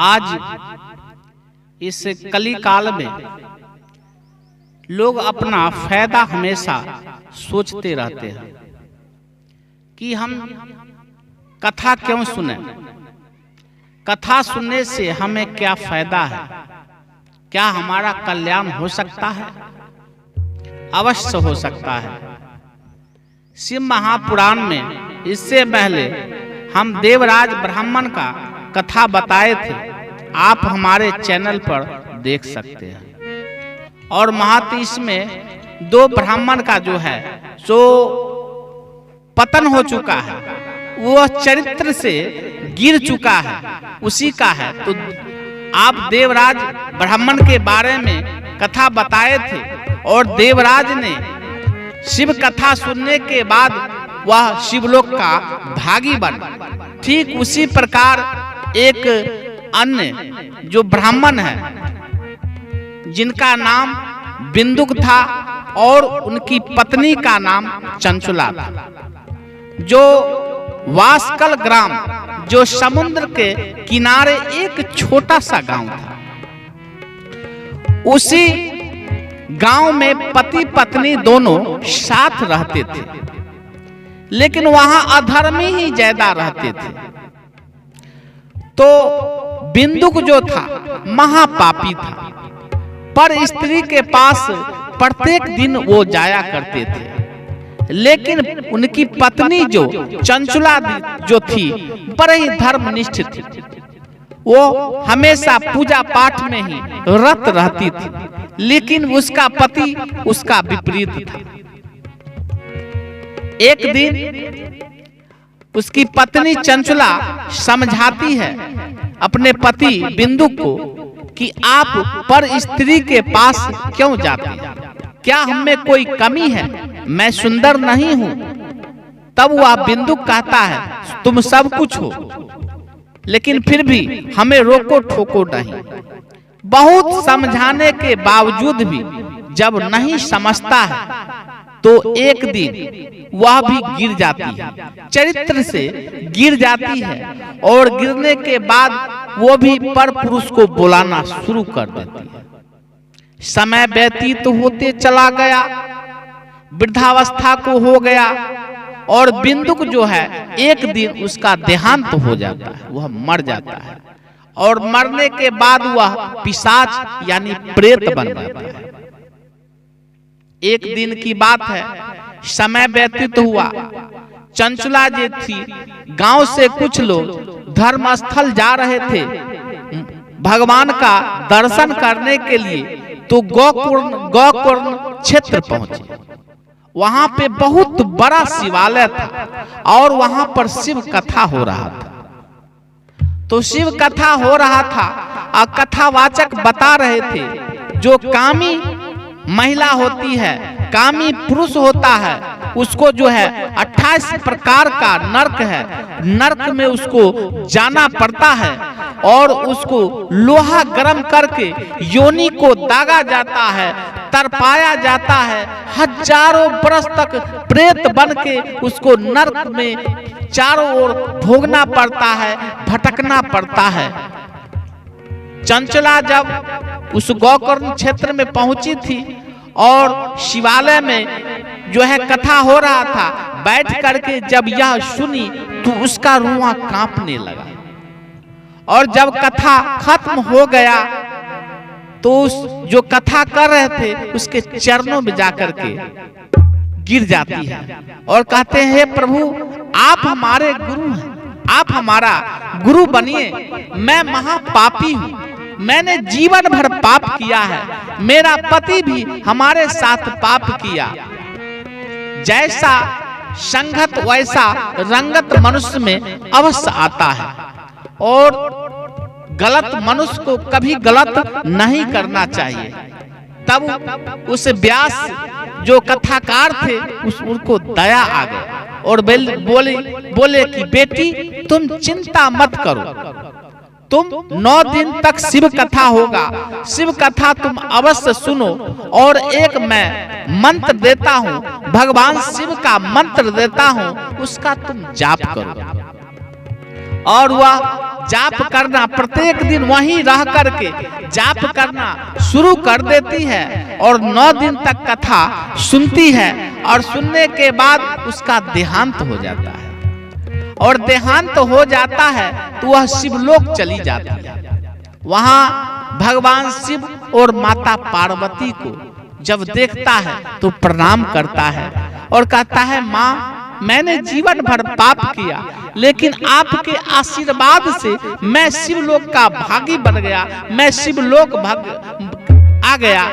आज इस कली काल में लोग अपना फायदा हमेशा सोचते रहते हैं कि हम कथा क्यों सुने, कथा सुनने से हमें क्या फायदा है, क्या हमारा कल्याण हो सकता है? अवश्य हो सकता है। शिव महापुराण में इससे पहले हम देवराज ब्राह्मण का कथा बताए थे, आप हमारे चैनल पर देख सकते हैं। और महातीस में 2 ब्राह्मण का जो है सो पतन हो चुका है, वो चरित्र से गिर चुका है, उसी का है। तो आप देवराज ब्राह्मण के बारे में कथा बताए थे और देवराज ने शिव कथा सुनने के बाद वह शिवलोक का भागी बना। ठीक उसी प्रकार एक अन्य जो ब्राह्मण है जिनका नाम बिंदुक था और उनकी पत्नी का नाम चंचुला था, जो वास्कल ग्राम जो समुद्र के किनारे एक छोटा सा गांव था, उसी गांव में पति पत्नी दोनों साथ रहते थे, लेकिन वहां अधर्मी ही ज्यादा रहते थे। तो बिंदुक जो था महापापी था, पर स्त्री के पास प्रत्येक दिन वो जाया करते थे, लेकिन उनकी पत्नी जो चंचुला जो थी बड़े ही धर्मनिष्ठ थी, वो हमेशा पूजा पाठ में ही रत रहती थी, लेकिन उसका पति उसका विपरीत था। एक दिन उसकी पत्नी चंचुला समझाती है अपने पति बिंदुक को कि आप पर स्त्री के पास क्यों जाते हैं, क्या हम में कोई कमी है, मैं सुंदर नहीं हूं? तब वह बिंदुक कहता है तुम सब कुछ हो, लेकिन फिर भी हमें रोको टोको नहीं। बहुत समझाने के बावजूद भी जब नहीं समझता है तो एक दिन वह भी गिर जाती है, चरित्र से गिर जाती है, और गिरने के बाद वो भी पर पुरुष को बुलाना शुरू कर देती है। समय व्यतीत होते चला गया, वृद्धावस्था को हो गया, और बिंदुक जो है एक दिन उसका देहांत हो जाता है, वह मर जाता है, और मरने के बाद वह पिशाच यानी प्रेत बन जाता है। एक दिन की बात है, समय व्यतीत हुआ, चंचुला जी थी, गांव से कुछ लोग धर्मस्थल जा रहे थे भगवान का दर्शन करने के लिए, तो गोकर्ण क्षेत्र पहुंचे। वहां पे बहुत बड़ा शिवालय था और वहां पर शिव कथा हो रहा था। तो शिव कथा हो रहा था और कथावाचक बता रहे थे जो कामी महिला होती है, कामी पुरुष होता है, उसको जो है 28 प्रकार का नरक है, नरक में उसको जाना पड़ता है और उसको लोहा गर्म करके योनि को दागा जाता है, तरपाया जाता है, हजारों बरस तक प्रेत बन के उसको नरक में चारों ओर भोगना पड़ता है, भटकना पड़ता है। चंचला जब उस गोकर्ण क्षेत्र में पहुंची थी और शिवालय में जो है कथा हो रहा था, बैठ करके जब यह सुनी तो उसका रुआ कांपने लगा, और जब कथा खत्म हो गया तो उस जो कथा कर रहे थे उसके चरणों में जाकर के गिर जाती है और कहते हैं, हे प्रभु आप हमारे गुरु हैं, आप हमारा गुरु बनिए, मैं महापापी हूँ, मैंने जीवन भर पाप किया है, मेरा पति भी हमारे साथ पाप किया, जैसा संगत वैसा रंगत मनुष्य में अवश्य आता है, और गलत मनुष्य को कभी गलत नहीं करना चाहिए। तब उस व्यास जो कथाकार थे उनको दया आ गई और बोले कि बेटी तुम चिंता मत करो, तुम 9 दिन तक शिव कथा होगा, शिव कथा तुम अवश्य सुनो, और एक मैं मंत्र देता हूँ, भगवान शिव का मंत्र देता हूँ, उसका तुम जाप करो। और वह जाप करना, प्रत्येक दिन वहीं रह करके जाप करना शुरू कर देती है और 9 दिन तक कथा सुनती है और सुनने के बाद उसका देहांत हो जाता है और देहांत हो जाता है तो वह शिवलोक चली जाती है। वहां भगवान शिव और माता पार्वती को जब देखता है तो प्रणाम करता है और कहता है, माँ मैंने जीवन भर पाप किया, लेकिन आपके आशीर्वाद से मैं शिवलोक का भागी बन गया, मैं शिवलोक आ गया।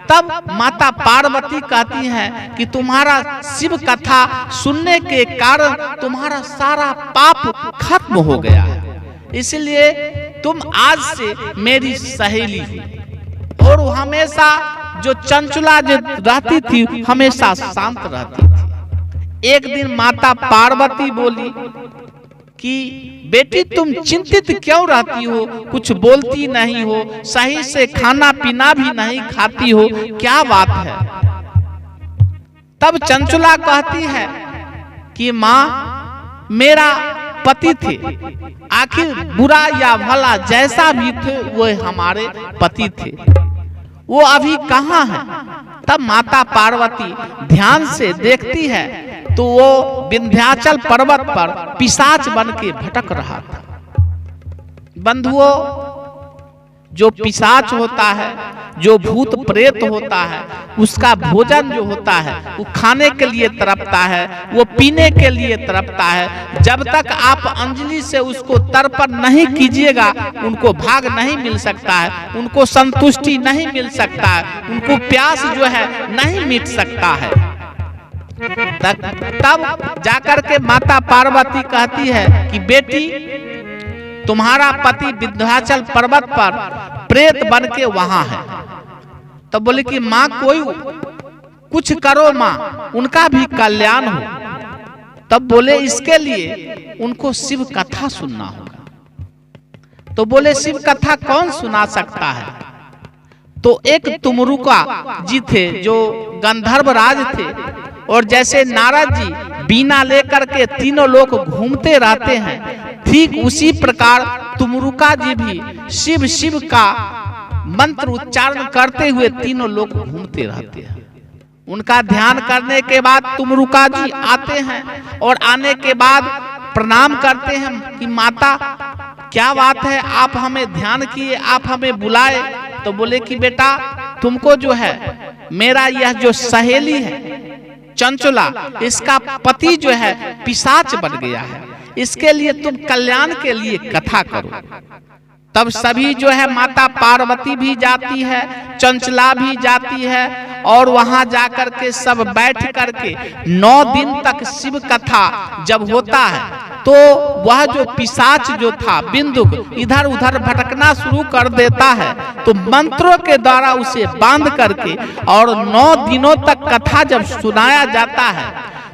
तब माता पार्वती कहती है कि तुम्हारा शिव कथा सुनने के कारण तुम्हारा सारा पाप खत्म हो गया है, इसलिए तुम आज से मेरी सहेली हो। और हमेशा जो चंचला जो रहती थी हमेशा शांत रहती थी। एक दिन माता पार्वती बोली कि बेटी तुम चिंतित क्यों रहती हो, कुछ बोलती नहीं हो, सही से खाना पीना भी नहीं खाती हो, क्या बात है। तब चंचला कहती है कि माँ मेरा पति थे, आखिर बुरा या भला जैसा भी थे वो हमारे पति थे, वो अभी कहाँ है। तब माता पार्वती ध्यान से देखती है तो वो विंध्याचल पर्वत पर पिशाच बन के भटक रहा था। बंधुओं, जो पिशाच होता है, जो भूत प्रेत होता है, उसका भोजन जो होता है वो खाने के लिए तड़पता है, वो पीने के लिए तड़पता है। जब तक आप अंजलि से उसको तर्पण नहीं कीजिएगा उनको भाग नहीं मिल सकता है, उनको संतुष्टि नहीं मिल सकता है, उनको प्यास जो है नहीं मिट सकता है। तब जाकर के माता पार्वती कहती है कि बेटी तुम्हारा पति विंध्याचल पर्वत पर प्रेत बन के वहां है। तब बोले कि माँ कोई कुछ करो माँ, उनका भी कल्याण हो। तब बोले इसके लिए उनको शिव कथा सुनना होगा। तो बोले शिव कथा कौन सुना सकता है। तो एक तुमरुका जी थे जो गंधर्व राज थे, और जैसे नारद जी बीना लेकर के तीनों लोग घूमते रहते हैं, ठीक उसी प्रकार तुमरुका जी भी शिव शिव का मंत्र उच्चारण करते हुए तीनों लोग घूमते रहते हैं। उनका ध्यान करने के बाद तुमरुका जी आते हैं और आने के बाद प्रणाम करते हैं कि माता क्या बात है, आप हमें ध्यान किए, आप हमें बुलाए। तो बोले कि बेटा तुमको जो है मेरा यह जो सहेली है चंचला, इसका पति जो है पिशाच बन गया है, इसके लिए तुम कल्याण के लिए कथा करो। तब सभी जो है माता पार्वती भी जाती है, चंचला भी जाती है और वहां जाकर के सब बैठ करके 9 दिन तक शिव कथा जब होता है तो वह जो पिशाच जो था बिंदुक इधर उधर भटकना शुरू कर देता है। तो मंत्रों के द्वारा उसे बांध करके और 9 दिनों तक कथा जब सुनाया जाता है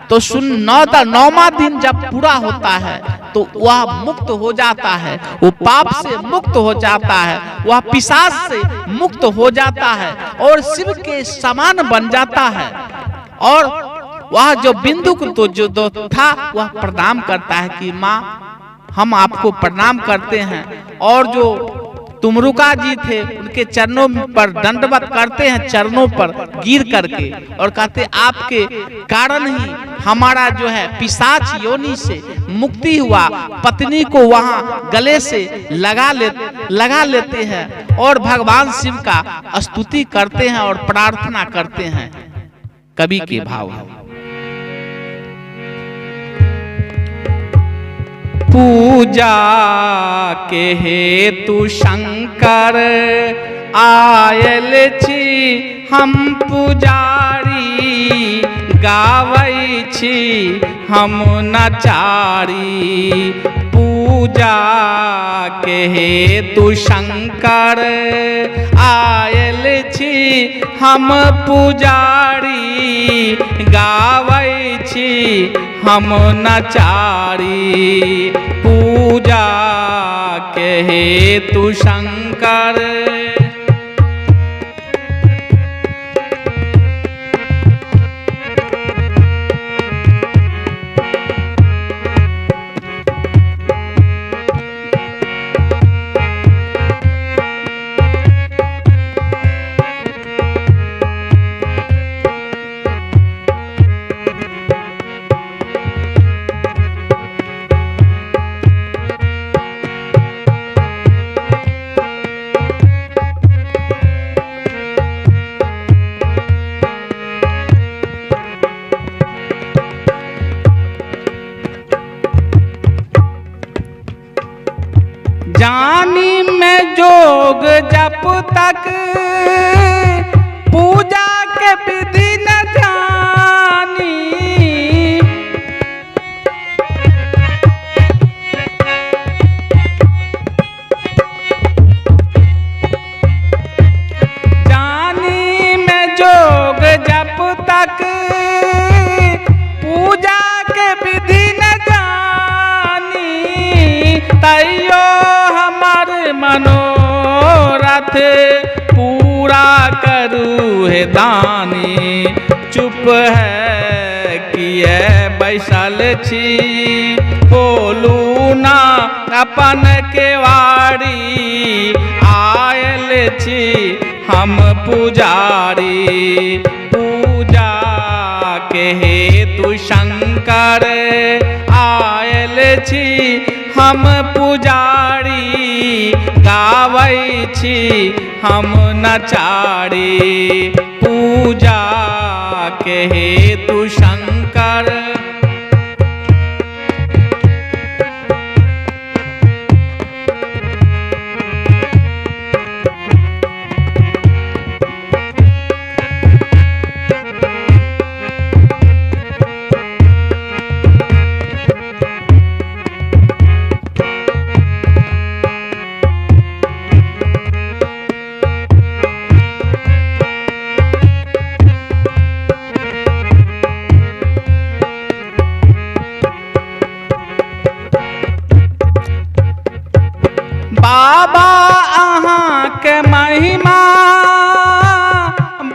तो 9वां दिन जब पूरा होता है तो वह मुक्त हो जाता है, वो पाप से मुक्त हो जाता है, वह पिशाच से मुक्त हो जाता है और शिव के समान बन जाता है। और वह जो बिंदुक तो जो था वह प्रणाम करता है कि माँ हम आपको प्रणाम करते हैं। और जो तुमरुका जी थे उनके चरणों पर दंडवत करते हैं, चरणों पर गिर करके, और कहते आपके कारण ही हमारा जो है पिशाच योनि से मुक्ति हुआ। पत्नी को वहां गले से लगा लेते हैं और भगवान शिव का स्तुति करते हैं और प्रार्थना करते हैं। कवि के भाव है, पूजा के हेतु शंकर आयल छी हम पुजारी, गावै छी हम नचारी। पूजा के हेतु शंकर आयल छी हम पुजारी, गावै छी हम नचारी। पूजा के हेतु शंकर जोग जप तक पूजा के विधि न जानी, जानी में जोग जप तक पूजा के विधि न जानी, तैयो हमार मनोरथ पूरा करू है दानी। चुप है किए बैसल छी, बोलू ना अपन केवाड़ी, आयल छी हम पुजारी। पूजा के हेतु शंकर आयल छी हम पुजारी, गावै छी हम नचारी। पूजा के हेतु शंकर बाबा अहाँ के महिमा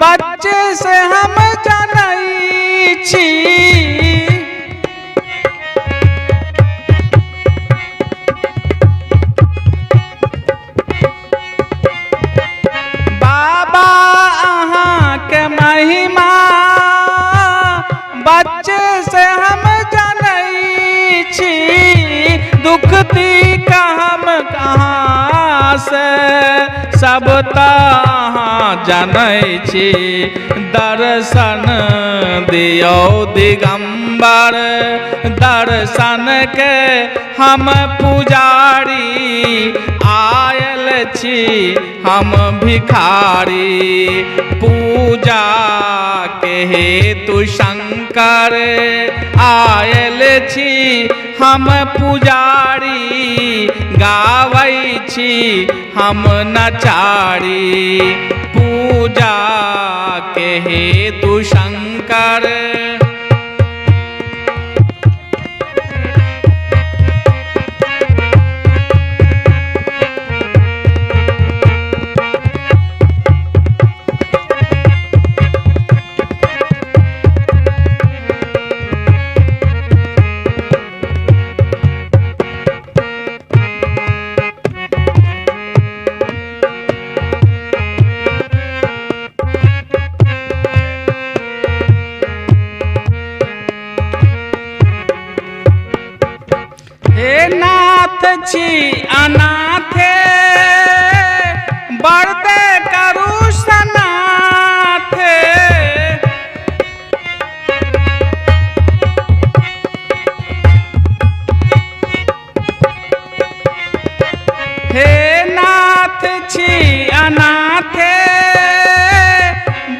बच्चे से हम जानै छी, बाबा अहाँ के महिमा बच्चे से हम जानै छी। दुख का हम कहाँ से सब तहाँ जानै छी, दर्शन दियो दिगंबर दर्शन के हम पुजारी, आयल छी हम भिखारी। पूजा के हेतु शंकर आयल छी हम पुजारी, गावै छी हम नचारी। पूजा के हेतु शंकर छी अनाथे बरदे करू सनाथे, हे नाथ छी अनाथे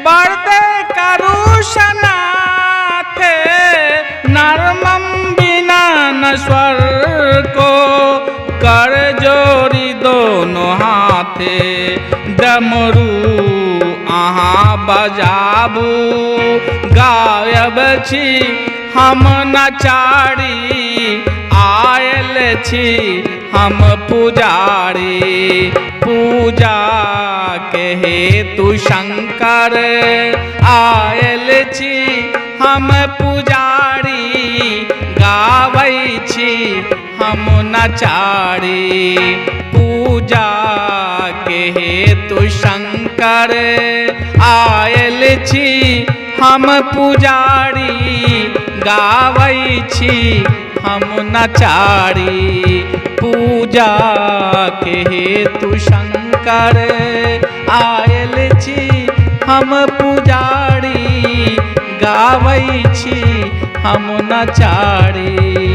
बरदे करू सनाथे। नरमम बिना नश्वर को कर जोड़ी दोनों हाथे, डमरू अहाँ बजाबू गायब छी हम नचारी, आयल छी हम पुजारी। पूजा के हेतु शंकर आयल छी हम पुजारी, गावै छी हम नचारी। पूजा के हेतु शंकर आयल छी हम पुजारी, गावै छी हम नचारी। पूजा के हेतु शंकर आयल छी हम पुजारी, गावै छी हम नचारी।